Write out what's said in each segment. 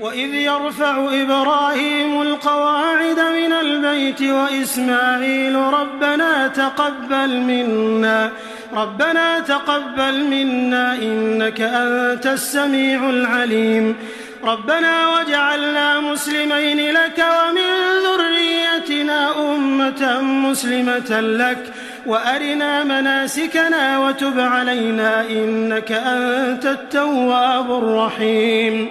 وإذ يرفع إبراهيم القواعد من البيت وإسماعيل ربنا تقبل منا إنك أنت السميع العليم ربنا واجعلنا مسلمين لك ومن ذريتنا أمة مسلمة لك وأرنا مناسكنا وتب علينا إنك أنت التواب الرحيم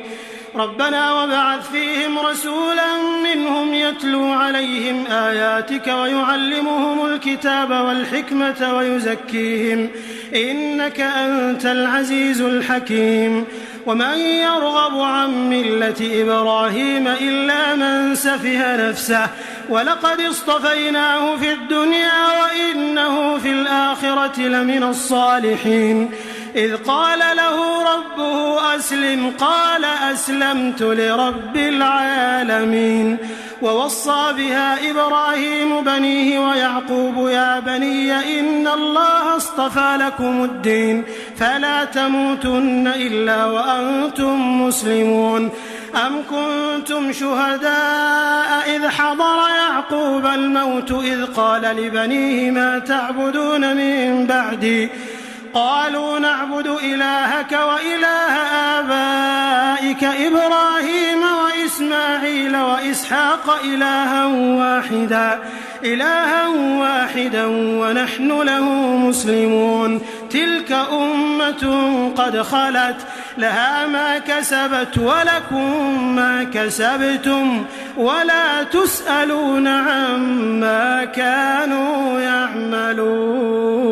ربنا وابعث فيهم رسولا منهم يتلو عليهم آياتك ويعلمهم الكتاب والحكمة ويزكيهم إنك أنت العزيز الحكيم ومن يرغب عن ملة إبراهيم إلا من سفه نفسه ولقد اصطفيناه في الدنيا وإنه في الآخرة لمن الصالحين إذ قال له ربه أسلم قال أسلمت لرب العالمين ووصى بها إبراهيم بنيه ويعقوب يا بني إن الله اصطفى لكم الدين فلا تموتن إلا وأنتم مسلمون أم كنتم شهداء إذ حضر يعقوب الموت إذ قال لبنيه ما تعبدون من بعدي قالوا نعبد إلهك وإله آبائك إبراهيم وإسماعيل وإسحاق إلها واحدا ونحن له مسلمون تلك أمة قد خلت لها ما كسبت ولكم ما كسبتم ولا تسألون عما كانوا يعملون.